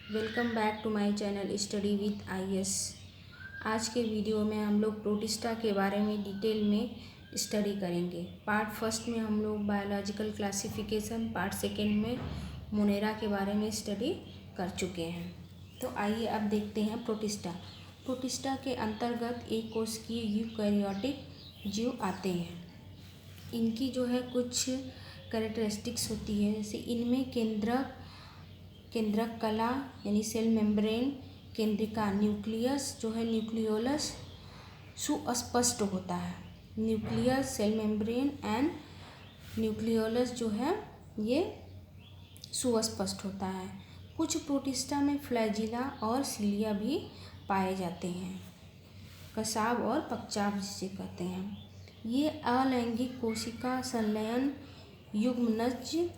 Welcome back to my channel study with IAS. आज के video में हम लोग प्रोटिस्टा के बारे में डिटेल में स्टडी करेंगे। पार्ट फर्स्ट में हम लोग बायोलॉजिकल क्लासिफिकेशन, पार्ट सेकेंड में मोनेरा के बारे में स्टडी कर चुके हैं। तो आइए अब देखते हैं प्रोटिस्टा। प्रोटिस्टा के अंतर्गत एक कोशिकीय यूकैरियोटिक जीव आते हैं। इनकी जो है कुछ कैरेक्टरिस्टिक्स होती है, जैसे इनमें केंद्रक कला यानी सेल मेम्ब्रेन, केंद्रिका न्यूक्लियस जो है न्यूक्लियोलस सुस्पष्ट होता है। Nucleus, cell membrane and nucleolus जो है ये सुस्पष्ट होता है। कुछ प्रोटिस्टा में फ्लैजिला और सिलिया भी पाए जाते हैं, कसाब और पकचाब जिसे कहते हैं। ये अलैंगिक कोशिका संलयन युग्मनज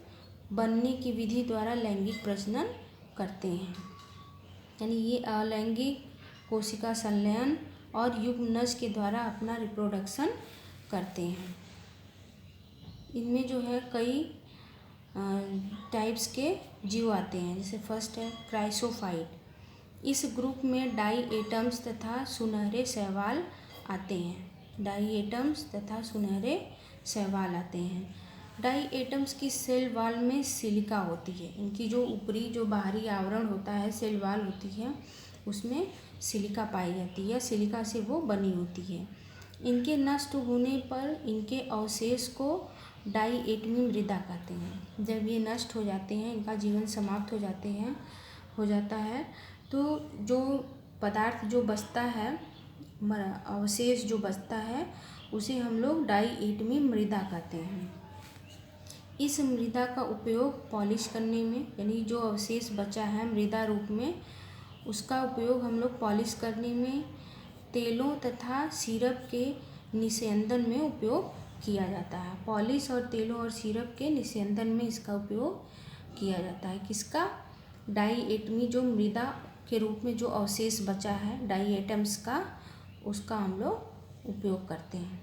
बनने की विधि द्वारा लैंगिक प्रजनन करते हैं। यानी ये अलैंगिक कोशिका संलयन और युग्मनज के द्वारा अपना रिप्रोडक्शन करते हैं। इनमें जो है कई टाइप्स के जीव आते हैं, जैसे फर्स्ट है क्राइसोफाइट। इस ग्रुप में डाई एटम्स तथा सुनहरे शैवाल आते हैं। डाई एटम्स तथा सुनहरे शैवाल आते हैं। डाई एटम्स की सेल वॉल में सिलिका होती है। इनकी जो ऊपरी जो बाहरी आवरण होता है, सेल वॉल होती है, उसमें सिलिका पाई जाती है, सिलिका से वो बनी होती है। इनके नष्ट होने पर इनके अवशेष को डाई एटमी मृदा कहते हैं। जब ये नष्ट हो जाते हैं, इनका जीवन समाप्त हो जाता है, तो जो पदार्थ जो बचता है, अवशेष जो बचता है, उसे हम लोग डाई एटमी मृदा कहते हैं। इस मृदा का उपयोग पॉलिश करने में, यानी जो अवशेष बचा है मृदा रूप में, उसका उपयोग हम लोग पॉलिश करने में, तेलों तथा सिरप के निस्यंदन में उपयोग किया जाता है। पॉलिश और तेलों और सिरप के निस्यंदन में इसका उपयोग किया जाता है। किसका? डाई एटमी जो मृदा के रूप में जो अवशेष बचा है डाई एटम्स का, उसका हम लोग उपयोग करते हैं।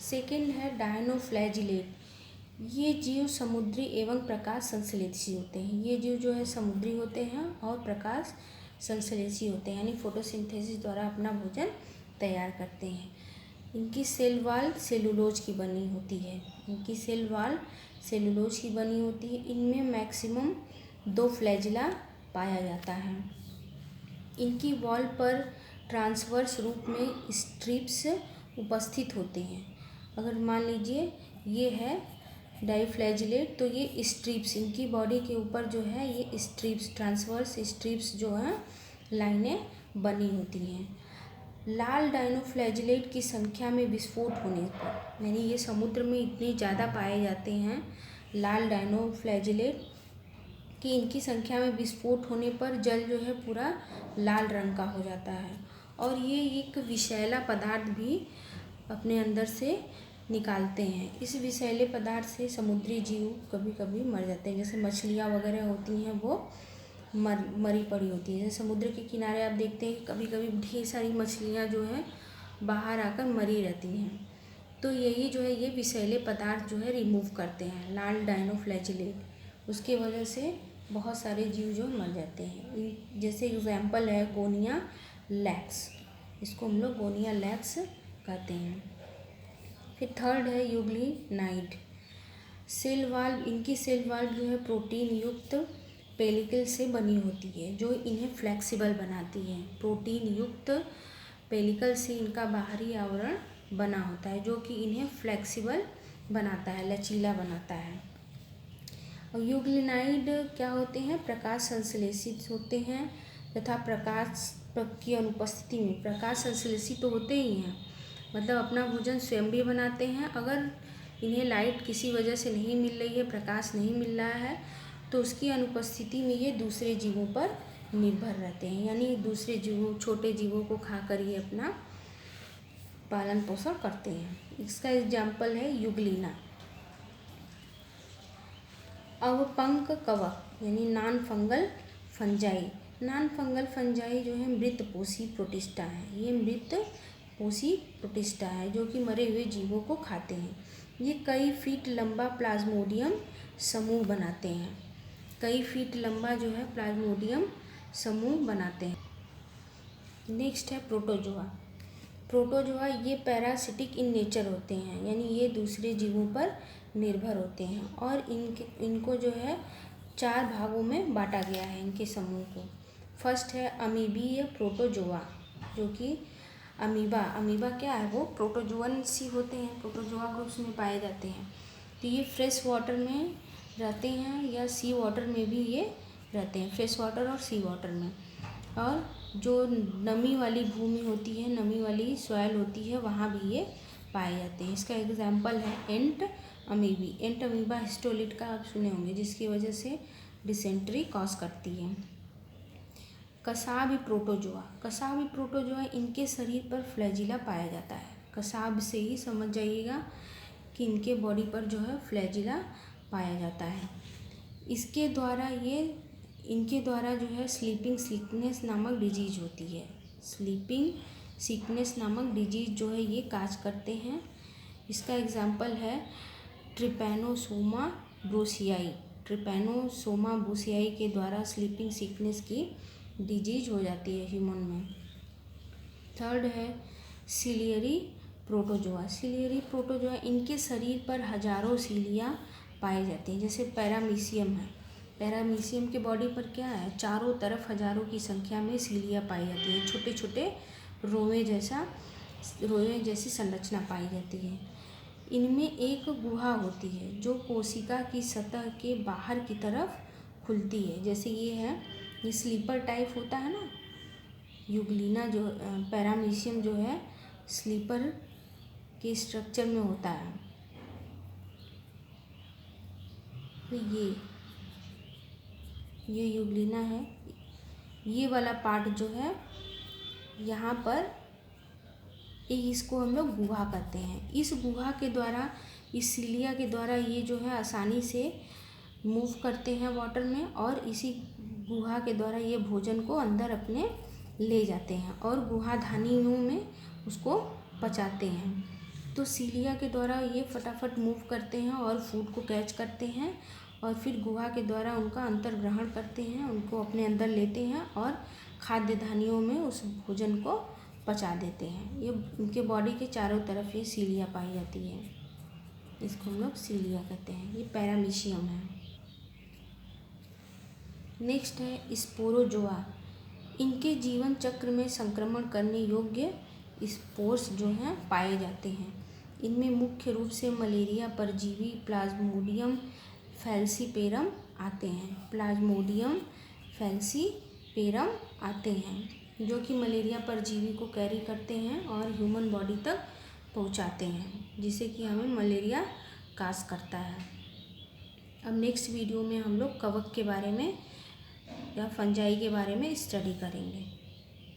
सेकेंड है डायनोफ्लैजिलेट। ये जीव समुद्री एवं प्रकाश संश्लेषी होते हैं। ये जीव जो है समुद्री होते हैं और प्रकाश संश्लेषी होते हैं, यानी फोटोसिंथेसिस द्वारा अपना भोजन तैयार करते हैं। इनकी सेल वॉल सेलुलोज की बनी होती है। इनकी सेल वॉल सेलुलोज की बनी होती है। इनमें मैक्सिमम 2 फ्लैजिला पाया जाता है। इनकी वॉल पर ट्रांसवर्स रूप में स्ट्रिप्स उपस्थित होते हैं। अगर मान लीजिए ये है डाईफ्लैजिलेट, तो ये स्ट्रिप्स इनकी बॉडी के ऊपर जो है ये स्ट्रिप्स, ट्रांसवर्स स्ट्रिप्स जो हैं लाइनें बनी होती हैं। लाल डायनोफ्लैजिलेट की संख्या में विस्फोट होने पर, यानी ये समुद्र में इतने ज़्यादा पाए जाते हैं लाल डायनोफ्लैजिलेट कि इनकी संख्या में विस्फोट होने पर जल जो है पूरा लाल रंग का हो जाता है। और ये एक विषैला पदार्थ भी अपने अंदर से निकालते हैं। इस विषैले पदार्थ से समुद्री जीव कभी कभी मर जाते हैं, जैसे मछलियाँ वगैरह होती हैं वो मरी पड़ी होती है। जैसे समुद्र के किनारे आप देखते हैं कि कभी कभी ढेर सारी मछलियाँ जो है बाहर आकर मरी रहती हैं। तो यही जो है ये विषैले पदार्थ जो है रिमूव करते हैं लाल डायनोफ्लैजिलेट। उसके वजह से बहुत सारे जीव जो मर जाते हैं। जैसे एग्जाम्पल है गोनिया लैक्स, इसको हम लोग गोनिया लैक्स कहते हैं। फिर थर्ड है यूग्लिनाइड। सेल वाल्व, इनकी सेल वाल्व जो है प्रोटीन युक्त पेलिकल से बनी होती है, जो इन्हें फ्लेक्सिबल बनाती है। प्रोटीन युक्त पेलिकल से इनका बाहरी आवरण बना होता है, जो कि इन्हें फ्लेक्सिबल बनाता है, लचीला बनाता है। और यूग्लिनाइड क्या होते हैं? प्रकाश संश्लेषित होते हैं तथा प्रकाश की अनुपस्थिति में, प्रकाश संश्लेषित तो होते ही हैं, मतलब अपना भोजन स्वयं भी बनाते हैं। अगर इन्हें लाइट किसी वजह से नहीं मिल रही है, प्रकाश नहीं मिल रहा है, तो उसकी अनुपस्थिति में ये दूसरे जीवों पर निर्भर रहते हैं, यानी दूसरे जीवों, छोटे जीवों को खाकर ये अपना पालन पोषण करते हैं। इसका एग्जाम्पल है यूग्लिना। अवपंक कवक यानी non fungal fungi. Non fungal fungi जो है मृतपोषी प्रोटिस्टा है। ये मृतपोषी प्रोटिस्टा है जो कि मरे हुए जीवों को खाते हैं। ये कई फीट लंबा प्लाज्मोडियम समूह बनाते हैं। कई फीट लंबा जो है प्लाज्मोडियम समूह बनाते हैं। नेक्स्ट है प्रोटोजोआ। प्रोटोजोआ ये पैरासिटिक इन नेचर होते हैं, यानी ये दूसरे जीवों पर निर्भर होते हैं और इनको जो है 4 भागों में बांटा गया है इनके समूह को। फर्स्ट है अमीबीय प्रोटोजोआ, जो कि अमीबा क्या है, वो प्रोटोजोअन सी होते हैं, प्रोटोजोआ ग्रुप्स में पाए जाते हैं। तो ये फ्रेश वाटर में रहते हैं या सी वाटर में भी ये रहते हैं, फ्रेश वाटर और सी वाटर में। और जो नमी वाली भूमि होती है, नमी वाली सॉइल होती है, वहाँ भी ये पाए जाते हैं। इसका एग्जाम्पल है एंट अमीबा हिस्टोलिट का आप सुने होंगे, जिसकी वजह से डिसेंट्री कॉज करती है। कसाबी प्रोटोजोआ इनके शरीर पर फ्लैजिला पाया जाता है। कसाब से ही समझ जाइएगा कि इनके बॉडी पर जो है फ्लैजिला पाया जाता है। इनके द्वारा जो है स्लीपिंग सिकनेस नामक डिजीज होती है। स्लीपिंग सिकनेस नामक डिजीज जो है ये काज करते हैं। इसका एग्जाम्पल है ट्रिपैनोसोमा ब्रूसियाई के द्वारा स्लीपिंग सिकनेस की डिजीज हो जाती है ह्यूमन में। थर्ड है सिलियरी प्रोटोजोआ इनके शरीर पर हजारों सीलियाँ पाई जाती हैं। जैसे पैरामीशियम है, पैरामीशियम के बॉडी पर क्या है, चारों तरफ हजारों की संख्या में सीलियाँ पाई जाती हैं। छोटे छोटे रोए जैसी संरचना पाई जाती है। इनमें एक गुहा होती है जो कोशिका की सतह के बाहर की तरफ खुलती है। जैसे ये स्लीपर टाइप होता है ना, यूग्लिना जो पैरामीशियम जो है स्लीपर के स्ट्रक्चर में होता है। तो ये यूग्लिना है, ये वाला पार्ट जो है यहाँ पर इसको हम लोग गुहा कहते हैं। इस गुहा के द्वारा, इस सीलिया के द्वारा ये जो है आसानी से मूव करते हैं वाटर में, और इसी गुहा के द्वारा ये भोजन को अंदर अपने ले जाते हैं और गुहाधानियों में उसको पचाते हैं। तो सीलिया के द्वारा ये फटाफट मूव करते हैं और फूड को कैच करते हैं और फिर गुहा के द्वारा उनका अंतर ग्रहण करते हैं, उनको अपने अंदर लेते हैं और खाद्य धानियों में उस भोजन को पचा देते हैं। ये उनके बॉडी के चारों तरफ ये सीलिया पाई जाती है, इसको हम लोग सीलिया कहते हैं। ये पैरामीशियम है। नेक्स्ट है स्पोरोजोआ। इनके जीवन चक्र में संक्रमण करने योग्य स्पोर्स जो हैं पाए जाते हैं। इनमें मुख्य रूप से मलेरिया परजीवी प्लाज्मोडियम फैल्सीपेरम आते हैं, जो कि मलेरिया परजीवी को कैरी करते हैं और ह्यूमन बॉडी तक पहुंचाते हैं, जिससे कि हमें मलेरिया काज करता है। अब नेक्स्ट वीडियो में हम लोग कवक के बारे में या फंजाई के बारे में स्टडी करेंगे।